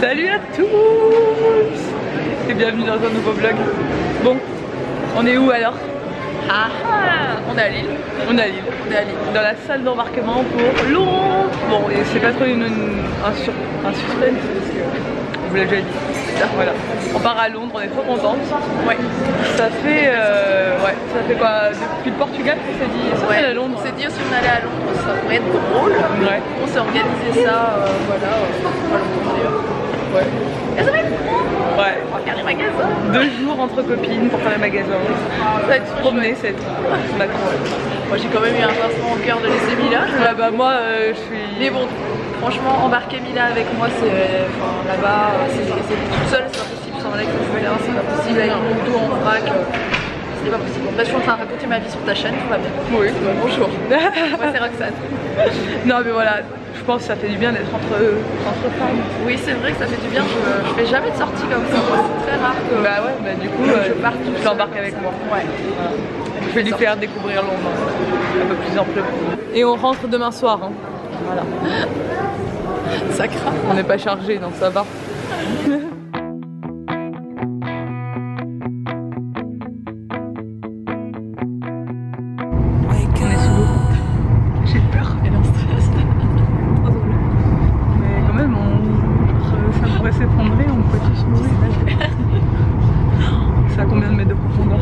Salut à tous et bienvenue dans un nouveau vlog. Bon, on est où alors? On est à Lille. On est à Lille. Dans la salle d'embarquement pour Londres. Bon, et c'est pas trop un suspense parce que on vous l'a déjà dit. Voilà. On part à Londres, on est trop contente. Ouais. Ça fait quoi? Depuis le Portugal qu'on s'est dit ça à Londres. On s'est dit aussi on allait à Londres, ça pourrait être drôle. Ouais. On s'est organisé ça, Ouais. Et ça va être drôle. Ouais. On va faire les magasins. 2 jours entre copines pour faire les magasins. Ça va être se promener, c'est trop. Moi j'ai quand même eu un pincement au cœur de laisser Mila. Ouais, bah moi je suis. Mais bon, franchement embarquer Mila avec moi c'est. Enfin là-bas, c'est toute seule, c'est pas possible sans Alex là, c'est pas possible avec mon dos en vrac. C'est pas possible. Là je suis en train de raconter ma vie sur ta chaîne, tout va bien. Oui, bah, bonjour. Moi c'est Roxane. Non mais voilà, je pense que ça fait du bien d'être entre femmes. Oui c'est vrai que ça fait du bien, je fais jamais de sortie comme ça, c'est très rare que. Bah ouais, bah du coup je parte toute je l'embarque avec moi. Ouais. Voilà. Je vais lui faire découvrir Londres un peu plus amplement. Et on rentre demain soir. Hein. Voilà. Ça craint. On n'est pas chargé donc ça va. J'ai peur. Elle est en stress. Mais quand même, ça pourrait s'effondrer, on pourrait tous mourir. Ça a combien de mètres de profondeur?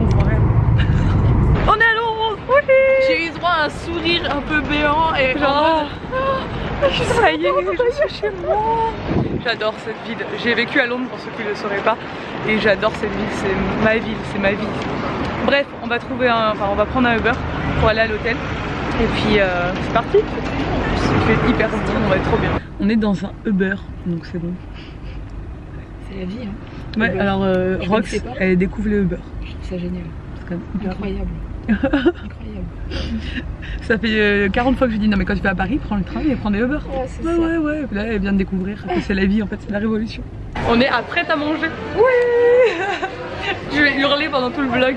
On voit rien. On est à Londres. Oui. J'ai eu droit à un sourire un peu béant et genre... Ça y est, je suis chez moi. J'adore cette ville. J'ai vécu à Londres pour ceux qui ne le sauraient pas. Et j'adore cette ville, c'est ma ville, c'est ma vie. Bref, on va prendre un Uber pour aller à l'hôtel. Et puis c'est parti. Il fait hyper bon, on va être trop bien. On est dans un Uber, donc c'est bon. c'est la vie hein. Ouais, Uber. alors Rox, elle découvre les Uber. Je trouve ça génial. C'est quand même Incroyable. Incroyable. Ça fait 40 fois que je dis non mais quand tu vas à Paris, prends le train et prends des Uber. Ouais, c'est ça. Ouais. Puis là elle vient de découvrir que c'est la vie en fait, c'est la révolution. On est à prêt à manger. Oui. Je vais hurler pendant tout le vlog.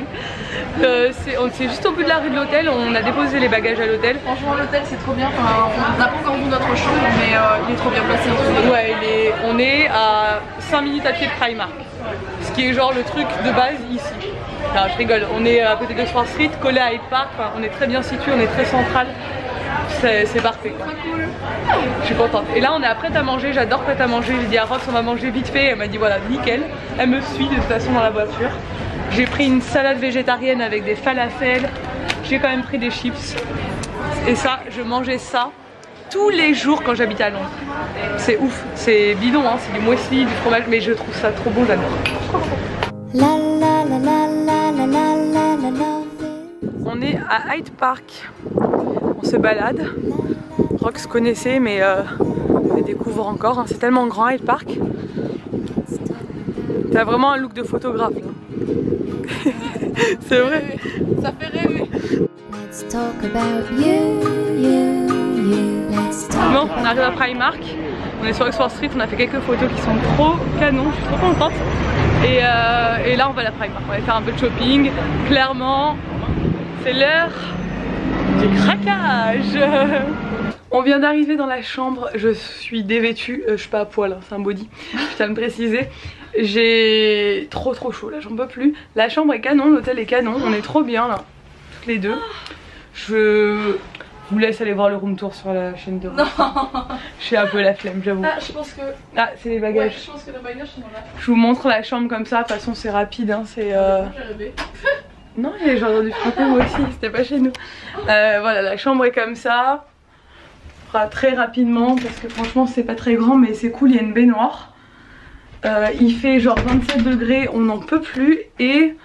C'est juste au bout de la rue de l'hôtel, on a déposé les bagages à l'hôtel. Franchement l'hôtel c'est trop bien, enfin, on n'a pas encore vu notre chambre mais il est trop bien placé. Ouais, on est à 5 minutes à pied de Primark. Ce qui est genre le truc de base ici. Non, je rigole, on est à côté de Oxford Street, collé à Hyde Park, enfin, on est très bien situé, on est très central. C'est parfait quoi. Cool. Je suis contente. Et là on est à prête à manger, j'adore prête à manger. J'ai dit à Rox on va manger vite fait, elle m'a dit voilà nickel. Elle me suit de toute façon dans la voiture. J'ai pris une salade végétarienne avec des falafels. J'ai quand même pris des chips. Et ça, je mangeais ça tous les jours quand j'habitais à Londres. C'est ouf, c'est bidon hein, c'est du muesli, du fromage, mais je trouve ça trop bon, j'adore. On est à Hyde Park, on se balade. Rox connaissait mais elle découvre encore, hein. C'est tellement grand Hyde Park. T'as vraiment un look de photographe là. C'est vrai. Ça fait rêver. Bon, on arrive à Primark, on est sur Oxford Street, on a fait quelques photos qui sont trop canons, je suis trop contente. Et là on va à la Primark, on va faire un peu de shopping. Clairement, c'est l'heure du craquage. On vient d'arriver dans la chambre, je suis dévêtue, je suis pas à poil, hein, c'est un body, je tiens à me préciser. J'ai trop chaud là, j'en peux plus. La chambre est canon, l'hôtel est canon, on est trop bien là, toutes les deux. Je vous laisse aller voir le room tour sur la chaîne de Rox. J'ai un peu la flemme, j'avoue. Ah, je pense que. Ah, c'est les bagages. Ouais, je pense que les bagages sont là. Je vous montre la chambre comme ça, de toute façon c'est rapide, hein, c'est... J'ai rêvé. Non, j'ai entendu frapper moi aussi, c'était pas chez nous. Voilà, la chambre est comme ça. On fera très rapidement parce que franchement c'est pas très grand mais c'est cool, il y a une baignoire. Il fait genre 27 degrés, on n'en peut plus et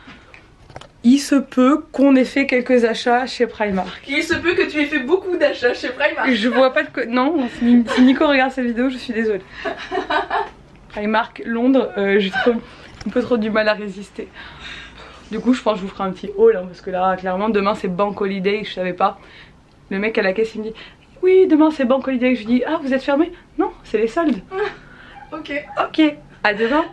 il se peut qu'on ait fait quelques achats chez Primark. Il se peut que tu aies fait beaucoup d'achats chez Primark. Je vois pas de... Non, si Nico regarde cette vidéo, je suis désolée. Primark, Londres, j'ai un peu trop du mal à résister. Du coup je pense que je vous ferai un petit haul hein, parce que là clairement demain c'est Bank Holiday, je savais pas. Le mec à la caisse il me dit oui demain c'est Bank Holiday, je lui dis ah vous êtes fermé? Non c'est les soldes. Ok. Ok, à demain.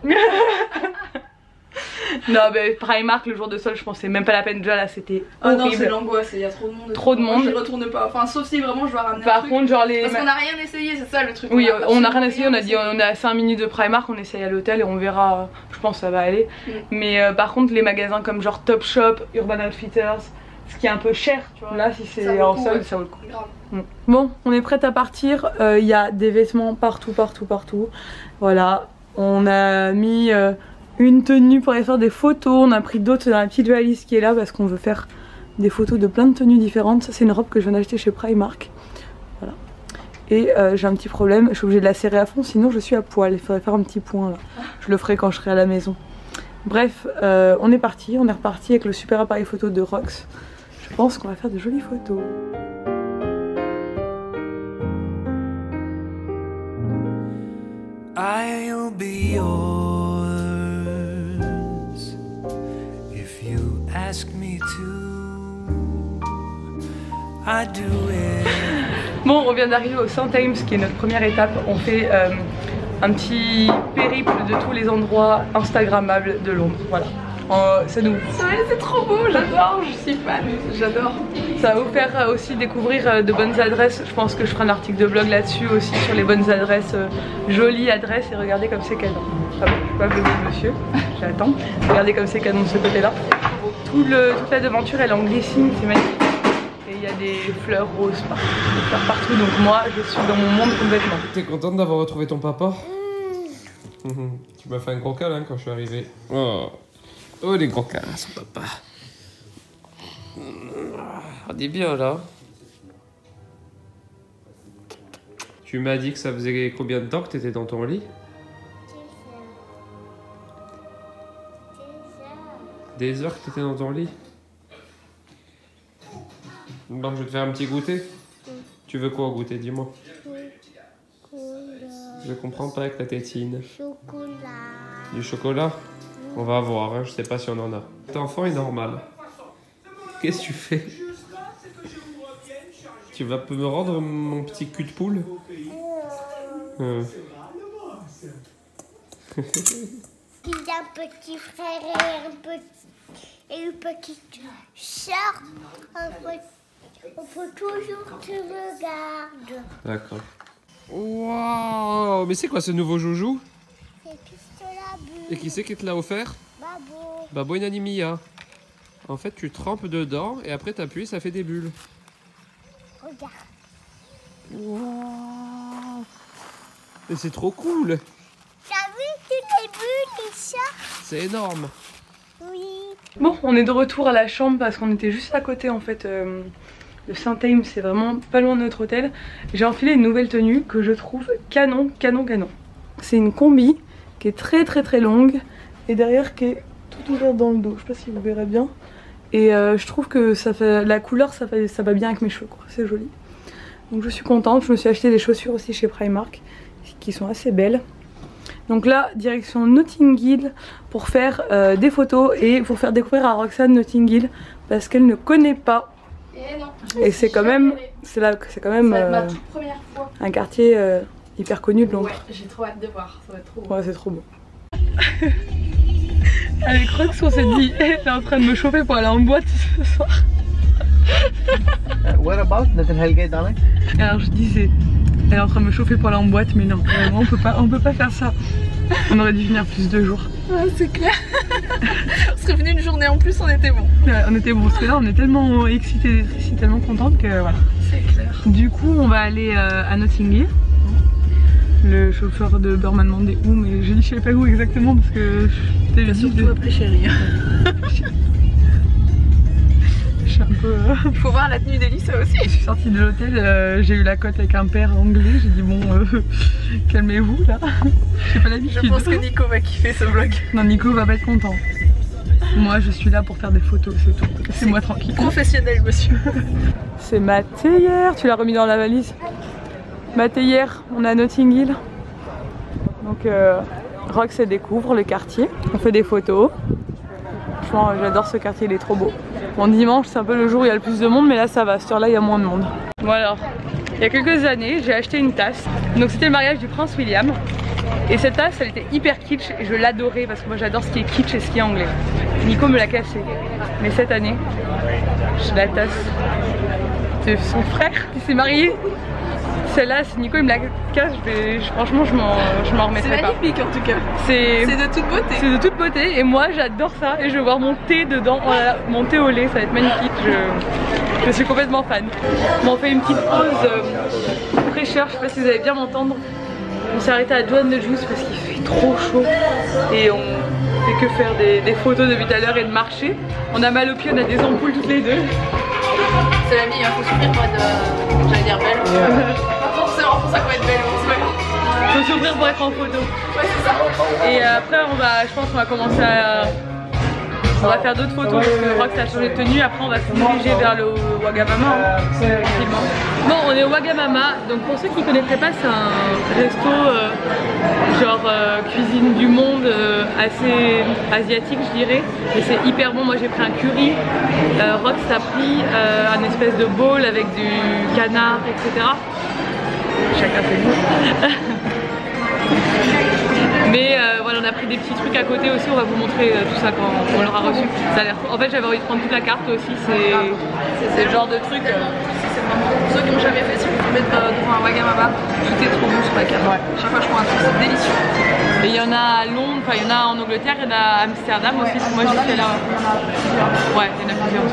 Non mais Primark le jour de solde je pensais même pas la peine, déjà là c'était horrible. Oh non c'est l'angoisse, il y a trop de monde. Trop de monde. Moi, j'y retourne pas, enfin sauf si vraiment je dois ramener Par un truc. contre genre les... Parce qu'on a rien essayé, c'est ça le truc. Oui on a rien essayé, on a dit on est à 5 minutes de Primark, on essaye à l'hôtel et on verra, je pense ça va aller. Mais par contre les magasins comme genre Topshop, Urban Outfitters, ce qui est un peu cher tu vois, là si c'est en solde ça vaut le coup. Bon on est prête à partir, il y a des vêtements partout. Voilà, on a mis une tenue pour aller faire des photos, on a pris d'autres dans la petite valise qui est là parce qu'on veut faire des photos de plein de tenues différentes. Ça c'est une robe que je viens d'acheter chez Primark. Voilà. Et j'ai un petit problème, je suis obligée de la serrer à fond sinon je suis à poil, il faudrait faire un petit point là. Je le ferai quand je serai à la maison. Bref, on est parti, on est reparti avec le super appareil photo de Rox. Je pense qu'on va faire de jolies photos. I'll be yours if you ask me to. I do it. Bon, on vient d'arriver au St Thames qui est notre première étape. On fait un petit périple de tous les endroits instagrammables de Londres. Voilà. C'est nous. C'est trop beau, j'adore, je suis fan, j'adore. Ça va vous faire aussi découvrir de bonnes adresses. Je pense que je ferai un article de blog là-dessus aussi sur les bonnes adresses, jolies adresses. Et regardez comme c'est canon. Ah bon, je peux pas vlogger le monsieur, j'attends. Regardez comme c'est canon de ce côté-là. Toute la devanture elle est en glissing, c'est magnifique. Et il y a des fleurs roses partout, donc moi je suis dans mon monde complètement. T'es contente d'avoir retrouvé ton papa? Tu m'as fait un gros câlin quand je suis arrivé. Oh les gros câlins, son papa. On est bien là. Tu m'as dit que ça faisait combien de temps que t'étais dans ton lit? Des heures que t'étais dans ton lit? Bon, je vais te faire un petit goûter. Tu veux quoi goûter, dis-moi? Je comprends pas avec ta tétine. Chocolat. Du chocolat? On va voir, hein, je sais pas si on en a. Cet enfant est normal. Qu'est-ce que tu fais? Tu vas me rendre mon petit cul de poule? Il y a un petit frère et une petite soeur. On peut toujours te regarder. D'accord. Waouh! Mais c'est quoi ce nouveau joujou? C'est pistolet bleu. Et qui c'est qui te l'a offert? Babo. Babo Inanimia. En fait, tu trempes dedans et après t'appuies, ça fait des bulles. Regarde. Waouh! Mais c'est trop cool! T'as vu toutes les bulles qui sortent? C'est énorme! Oui. Bon, on est de retour à la chambre parce qu'on était juste à côté en fait. Le St Thames, c'est vraiment pas loin de notre hôtel. J'ai enfilé une nouvelle tenue que je trouve canon. C'est une combi qui est très longue et derrière qui est tout ouverte dans le dos. Je sais pas si vous verrez bien. Et je trouve que ça fait, la couleur ça va bien avec mes cheveux, c'est joli. Donc je suis contente. Je me suis acheté des chaussures aussi chez Primark qui sont assez belles. Donc là, direction Notting Hill pour faire des photos et pour faire découvrir à Roxane Notting Hill parce qu'elle ne connaît pas. Et c'est quand même, ma toute première fois. Un quartier hyper connu de Londres. Ouais, j'ai trop hâte de voir, ça va être trop beau. Ouais, c'est trop beau. Avec Rox, on s'est dit, elle est en train de me chauffer pour aller en boîte ce soir. What about Nathan Hellgate, darling? Alors je disais, elle est en train de me chauffer pour aller en boîte, mais non, vraiment, on peut pas faire ça. On aurait dû venir plus 2 jours. Ouais, c'est clair. On serait venu une journée en plus, on était bon. Ouais, on était bon, parce que là on est tellement excités d'être ici, tellement contente que voilà. C'est clair. Du coup, on va aller à Notting Hill. Le chauffeur de beurre m'a demandé où, mais j'ai dit je sais pas où exactement parce que j'étais Bien sûr, tout appelé chérie. Je suis un peu... Faut voir la tenue d'Elisa aussi. Je suis sortie de l'hôtel, j'ai eu la cote avec un père anglais, j'ai dit bon calmez-vous là. J'ai pas l'habitude. Je pense que Nico va kiffer ce vlog. Non, Nico va pas être content. Moi je suis là pour faire des photos, c'est tout. C'est moi tranquille. Professionnel monsieur. C'est ma théière, tu l'as remis dans la valise. Ma théière, on est à Notting Hill. Donc Rox elle découvre le quartier, on fait des photos. Franchement j'adore ce quartier, il est trop beau. Bon, dimanche c'est un peu le jour où il y a le plus de monde, mais là ça va, sur là il y a moins de monde. Bon alors, il y a quelques années j'ai acheté une tasse. Donc c'était le mariage du prince William. Et cette tasse elle était hyper kitsch et je l'adorais parce que moi j'adore ce qui est kitsch et ce qui est anglais. Nico me l'a cassé, mais cette année j'ai la tasse de son frère qui s'est marié. Celle-là, si Nico il me la casse, franchement je m'en remettrai pas. C'est magnifique en tout cas. C'est de toute beauté. C'est de toute beauté et moi j'adore ça et je vais voir mon thé dedans, oh là là, mon thé au lait, ça va être magnifique. Je suis complètement fan. Bon, on fait une petite pause fraîcheur, je sais pas si vous allez bien m'entendre. On s'est arrêté à Joan de Juice parce qu'il fait trop chaud et on fait que faire des photos depuis tout à l'heure et de marcher. On a mal aux pieds, on a des ampoules toutes les deux. C'est la vie, hein, faut souffrir pour être, j'allais dire belle. Pas forcément pour ça qu'on va être belle, c'est pas grave. Faut s'ouvrir pour être en photo. Ouais, c'est ça. Et après je pense qu'on va commencer à... On va faire d'autres photos parce que Rox a changé de tenue. Après on va se diriger vers le Wagamama, tranquillement. Bon, on est au Wagamama. Donc pour ceux qui ne connaîtraient pas, c'est un resto cuisine du monde, assez asiatique je dirais. Mais c'est hyper bon. Moi j'ai pris un curry. Rox a pris un espèce de bowl avec du canard, etc. Chacun ses goûts. Mais voilà, on a pris des petits trucs à côté aussi, on va vous montrer tout ça quand on l'aura reçu. Ça a l'air... En fait j'avais envie de prendre toute la carte aussi, c'est le genre de truc. Pour ceux qui n'ont jamais fait, si vous tombez devant un Wagamama, tout est trop bon sur la carte. Ouais. Chaque fois je prends un truc, c'est délicieux. Et il y en a à Londres, enfin il y en a en Angleterre, il y en a à Amsterdam aussi. Moi j'y suis là. Ouais, il y en a plusieurs,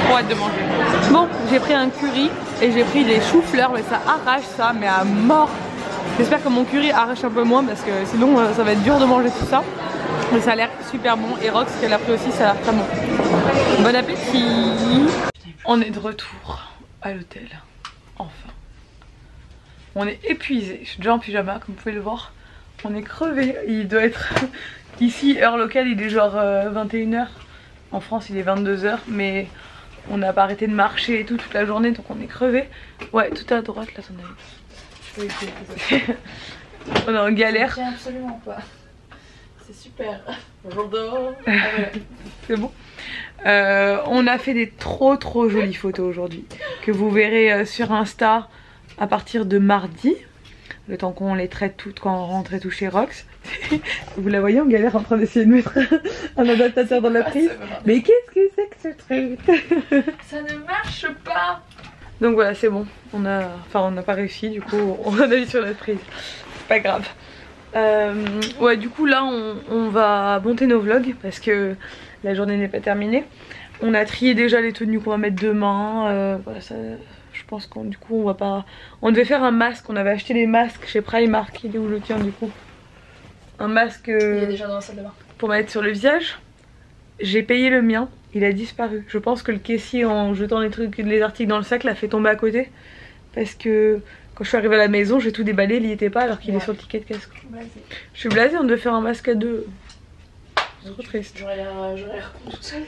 trop hâte de manger. Bon, j'ai pris un curry et j'ai pris des choux-fleurs, mais ça arrache ça, mais à mort. J'espère que mon curry arrache un peu moins parce que sinon ça va être dur de manger tout ça. Mais ça a l'air super bon et Rox, ce qu'elle a pris aussi, ça a l'air très bon. Bon appétit. On est de retour à l'hôtel, enfin. On est épuisé, je suis déjà en pyjama comme vous pouvez le voir. On est crevé, il doit être ici, heure locale, il est genre 21 h. En France il est 22 h, mais on n'a pas arrêté de marcher et tout toute la journée, donc on est crevé. Ouais, tout à droite là, ton avis. On est en galère. Je absolument pas. C'est super. J'adore. C'est bon. On a fait des trop jolies photos aujourd'hui que vous verrez sur Insta à partir de mardi. Le temps qu'on les traite toutes quand on rentre et tout chez Rox. Vous la voyez en galère en train d'essayer de mettre un adaptateur dans la prise. Mais qu'est-ce que c'est que ce truc? Ça ne marche pas. Donc voilà, c'est bon, on n'a pas réussi, du coup on a mis sur notre prise, c'est pas grave. Ouais, du coup là on va monter nos vlogs parce que la journée n'est pas terminée. On a trié déjà les tenues qu'on va mettre demain, voilà, ça, je pense qu'on du coup on va pas... On devait faire un masque, on avait acheté les masques chez Primark, il est où le tien du coup? Un masque il est déjà dans la salle de bain. Pour mettre sur le visage. J'ai payé le mien, il a disparu. Je pense que le caissier en jetant les articles dans le sac l'a fait tomber à côté. Parce que quand je suis arrivée à la maison, j'ai tout déballé, il y était pas alors qu'il est sur le ticket de caisse. Je suis blasée, on devait faire un masque à deux. C'est trop triste. J'aurais l'air con toute seule.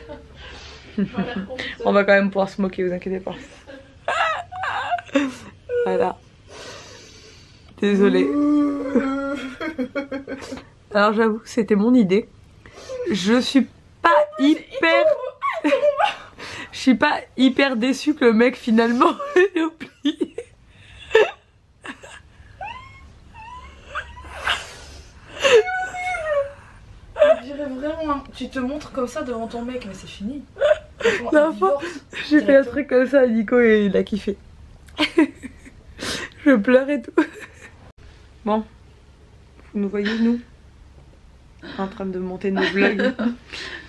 On va quand même pouvoir se moquer, vous inquiétez pas. Voilà. Désolée. Alors j'avoue, c'était mon idée. Je suis pas hyper... Je suis pas hyper déçue que le mec finalement ait oublié. On dirait vraiment... Tu te montres comme ça devant ton mec, mais c'est fini. J'ai fait un truc comme ça à Nico et il a kiffé. Je pleure et tout. Bon, vous nous voyez nous en train de monter nos vlogs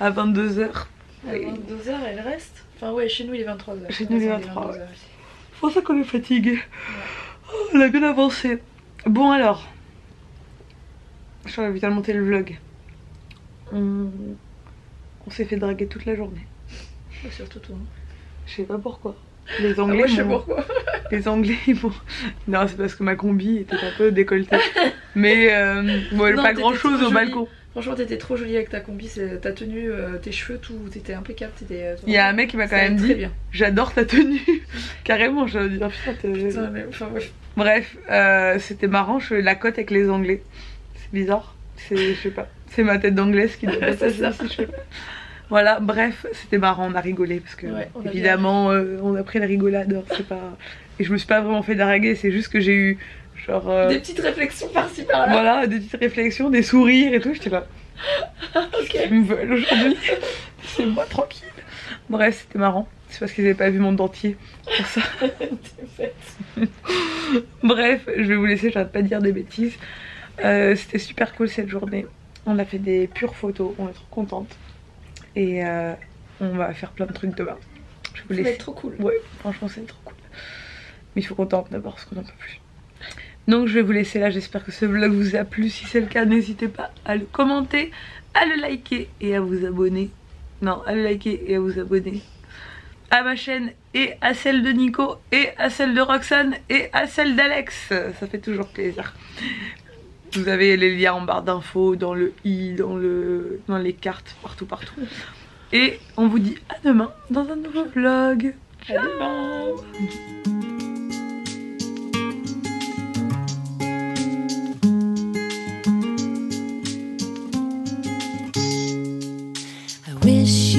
à 22 h. À 22 h elle reste. Enfin ouais, chez nous il est 23 h. Chez nous il est 23 h. C'est pour ça qu'on est fatigué. Ouais. Oh, on a bien avancé. Bon alors, je vais vite monter le vlog. On s'est fait draguer toute la journée. Ouais, surtout toi. Je sais pas pourquoi. Les Anglais, moi, je sais pourquoi. Les Anglais ils vont... Non, c'est parce que ma combi était un peu décolletée. Mais bon, non, pas grand chose au balcon. Franchement t'étais trop jolie avec ta combi, ta tenue, tes cheveux, tout, t'étais impeccable. Il y a un mec qui m'a quand même dit j'adore ta tenue. Carrément, j'avais dit putain, mais... Enfin, ouais. Bref, c'était marrant, je fais la cote avec les Anglais. C'est bizarre, je sais pas. C'est ma tête d'anglaise qui doit passer ça. Je sais pas. Voilà, bref, c'était marrant, on a rigolé parce que ouais, évidemment on a pris la rigolade, c'est pas... Et je me suis pas vraiment fait draguer, c'est juste que j'ai eu Genre. Des petites réflexions par-ci par-là. Voilà, des petites réflexions, des sourires et tout. J'étais là. Ok. Ils me veulent aujourd'hui. C'est moi tranquille. Bref, c'était marrant. C'est parce qu'ils n'avaient pas vu mon dentier. Pour ça. Bref, je vais vous laisser, j'arrête pas de dire des bêtises. C'était super cool cette journée. On a fait des pures photos, on est trop contente. Et on va faire plein de trucs demain. Je vous laisse. Ça va être trop cool. Ouais, franchement, c'est trop cool. Mais il faut qu'on tente d'abord parce qu'on n'en peut plus. Donc je vais vous laisser là, j'espère que ce vlog vous a plu. Si c'est le cas, n'hésitez pas à le commenter, à le liker et à vous abonner. Non, à le liker et à vous abonner à ma chaîne et à celle de Nico et à celle de Roxane et à celle d'Alex. Ça fait toujours plaisir. Vous avez les liens en barre d'infos, dans le i, dans les cartes, partout. Et on vous dit à demain dans un nouveau vlog. Ciao. À demain. Wish